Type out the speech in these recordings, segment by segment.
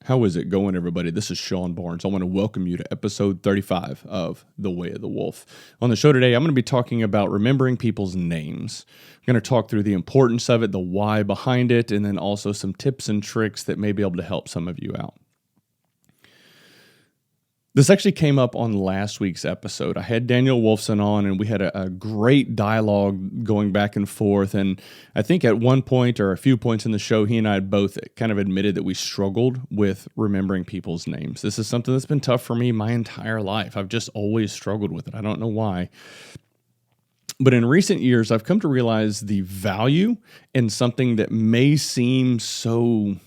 How is it going, everybody? This is Sean Barnes. I want to welcome you to episode 35 of The Way of the Wolf. On the show today, I'm going to be talking about remembering people's names. I'm going to talk through the importance of it, the why behind it, and then also some tips and tricks that may be able to help some of you out. This actually came up on last week's episode. I had Daniel Wolfson on, and we had a great dialogue going back and forth. And I think at one point or a few points in the show, he and I both kind of admitted that we struggled with remembering people's names. This is something that's been tough for me my entire life. I've just always struggled with it. I don't know why. But in recent years, I've come to realize the value in something that may seem so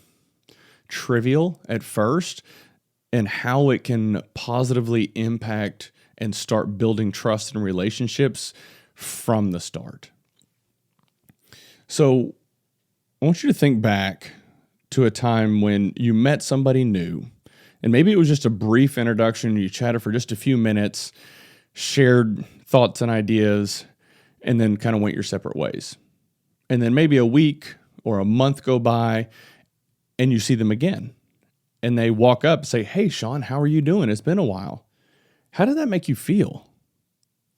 trivial at first, and how it can positively impact and start building trust and relationships from the start. So I want you to think back to a time when you met somebody new, and maybe it was just a brief introduction, you chatted for just a few minutes, shared thoughts and ideas, and then kind of went your separate ways. And then maybe a week or a month go by, and you see them again. And they walk up and say, "Hey, Sean, how are you doing? It's been a while." How did that make you feel?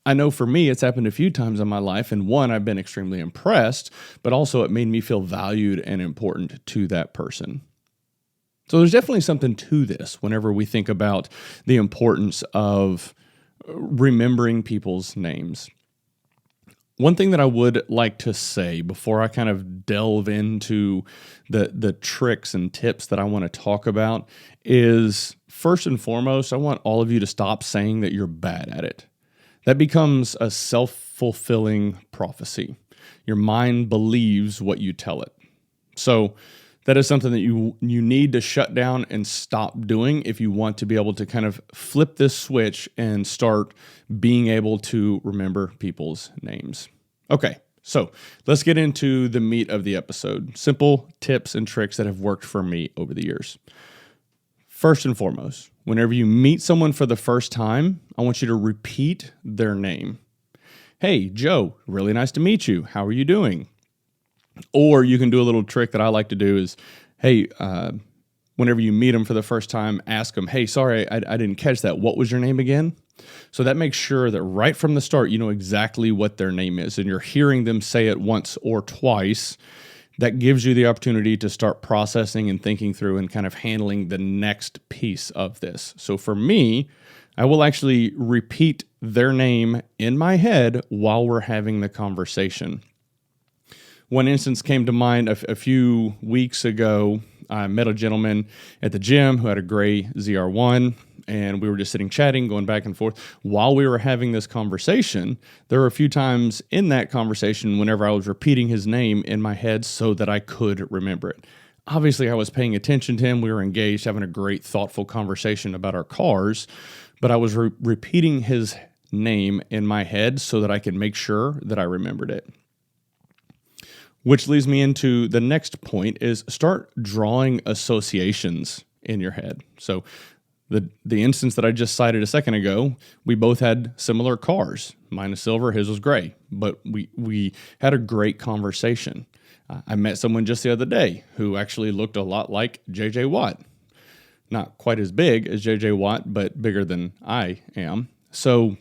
I know for me, it's happened a few times in my life. And one, I've been extremely impressed, but also it made me feel valued and important to that person. So there's definitely something to this whenever we think about the importance of remembering people's names. One thing that I would like to say before I kind of delve into the tricks and tips that I want to talk about is, first and foremost, I want all of you to stop saying that you're bad at it. That becomes a self-fulfilling prophecy. Your mind believes what you tell it. So that is something that you need to shut down and stop doing if you want to be able to kind of flip this switch and start being able to remember people's names. Okay, so let's get into the meat of the episode. Simple tips and tricks that have worked for me over the years. First and foremost, whenever you meet someone for the first time, I want you to repeat their name. "Hey, Joe, really nice to meet you. How are you doing?" Or you can do a little trick that I like to do is, hey, whenever you meet them for the first time, ask them, "Hey, sorry, I didn't catch that. What was your name again?" So that makes sure that right from the start, you know exactly what their name is, and you're hearing them say it once or twice. That gives you the opportunity to start processing and thinking through and kind of handling the next piece of this. So for me, I will actually repeat their name in my head while we're having the conversation. One instance came to mind a few weeks ago. I met a gentleman at the gym who had a gray ZR1, and we were just sitting chatting, going back and forth. While we were having this conversation, there were a few times in that conversation whenever I was repeating his name in my head so that I could remember it. Obviously, I was paying attention to him. We were engaged, having a great, thoughtful conversation about our cars, but I was repeating his name in my head so that I could make sure that I remembered it. Which leads me into the next point is start drawing associations in your head. So the instance that I just cited a second ago, we both had similar cars. Mine is silver, his was gray, but we had a great conversation. I met someone just the other day who actually looked a lot like JJ Watt. Not quite as big as JJ Watt, but bigger than I am. So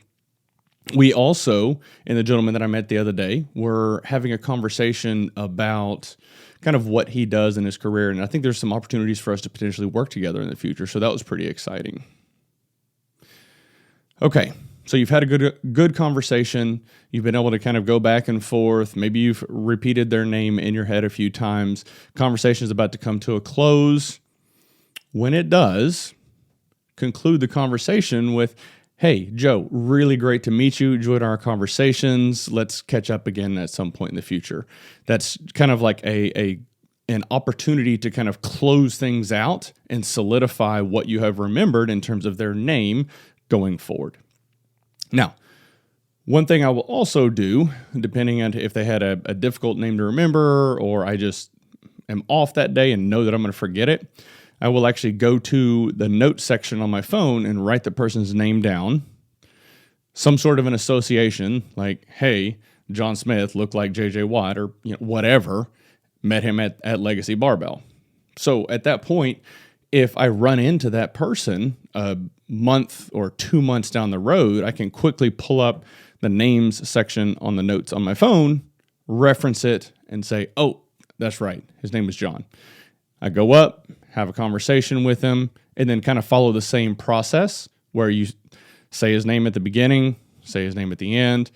we also, and the gentleman that I met the other day, were having a conversation about kind of what he does in his career. And I think there's some opportunities for us to potentially work together in the future. So that was pretty exciting. Okay, so you've had a good conversation. You've been able to kind of go back and forth. Maybe you've repeated their name in your head a few times. Conversation is about to come to a close. When it does, conclude the conversation with, "Hey, Joe, really great to meet you. Enjoyed our conversations. Let's catch up again at some point in the future." That's kind of like an opportunity to kind of close things out and solidify what you have remembered in terms of their name going forward. Now, one thing I will also do, depending on if they had a difficult name to remember or I just am off that day and know that I'm going to forget it, I will actually go to the notes section on my phone and write the person's name down. Some sort of an association, like, "Hey, John Smith looked like JJ Watt," or whatever. Met him at Legacy Barbell. So at that point, if I run into that person a month or 2 months down the road, I can quickly pull up the names section on the notes on my phone, reference it, and say, oh, that's right. His name was John. I go up, have a conversation with him, and then kind of follow the same process where you say his name at the beginning, say his name at the end.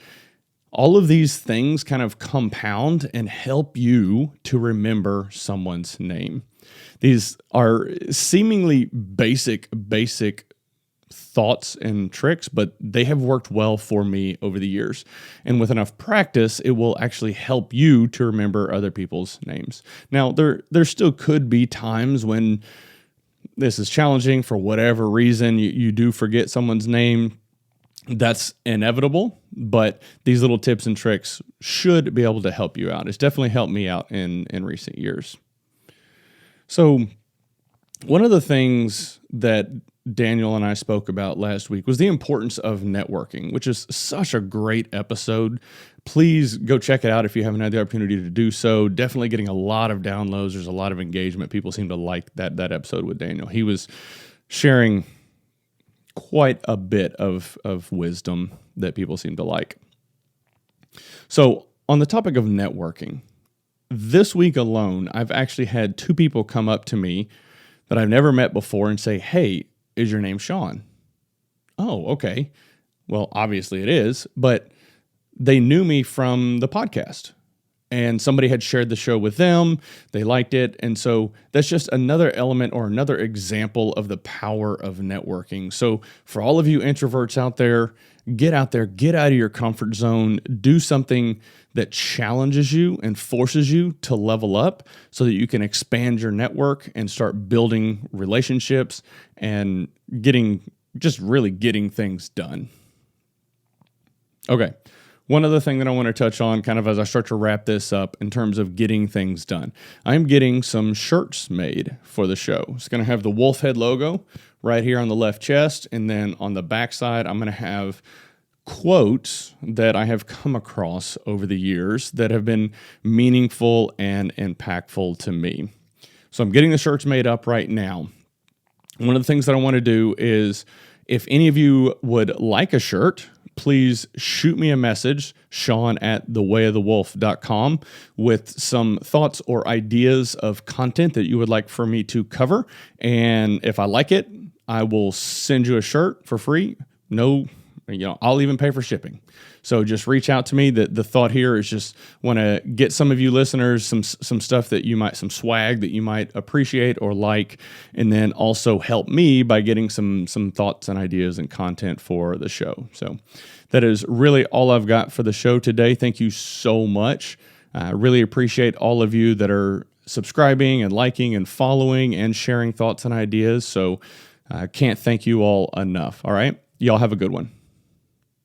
All of these things kind of compound and help you to remember someone's name. These are seemingly basic thoughts and tricks, but they have worked well for me over the years. And with enough practice, it will actually help you to remember other people's names. Now, there still could be times when this is challenging for whatever reason. You do forget someone's name. That's inevitable, but these little tips and tricks should be able to help you out. It's definitely helped me out in recent years. So one of the things that Daniel and I spoke about last week was the importance of networking, which is such a great episode. Please go check it out if you haven't had the opportunity to do so. Definitely getting a lot of downloads. There's a lot of engagement. People seem to like that episode with Daniel. He was sharing quite a bit of wisdom that people seem to like. So on the topic of networking, this week alone, I've actually had 2 people come up to me that I've never met before and say, hey, is your name Sean? Oh, okay. Well, obviously it is, but they knew me from the podcast. And somebody had shared the show with them. They liked it. And so that's just another element or another example of the power of networking. So for all of you introverts out there, get out of your comfort zone, do something that challenges you and forces you to level up so that you can expand your network and start building relationships and getting things done. Okay. One other thing that I want to touch on kind of as I start to wrap this up in terms of getting things done. I'm getting some shirts made for the show. It's going to have the wolf head logo right here on the left chest. And then on the back side, I'm going to have quotes that I have come across over the years that have been meaningful and impactful to me. So I'm getting the shirts made up right now. One of the things that I want to do is if any of you would like a shirt, please shoot me a message, Sean@thewayofthewolf.com, with some thoughts or ideas of content that you would like for me to cover. And if I like it, I will send you a shirt for free. I'll even pay for shipping. So just reach out to me. The thought here is just want to get some of you listeners some stuff that some swag that you might appreciate or like, and then also help me by getting some thoughts and ideas and content for the show. So that is really all I've got for the show today. Thank you so much. I really appreciate all of you that are subscribing and liking and following and sharing thoughts and ideas. So I can't thank you all enough. All right. Y'all have a good one.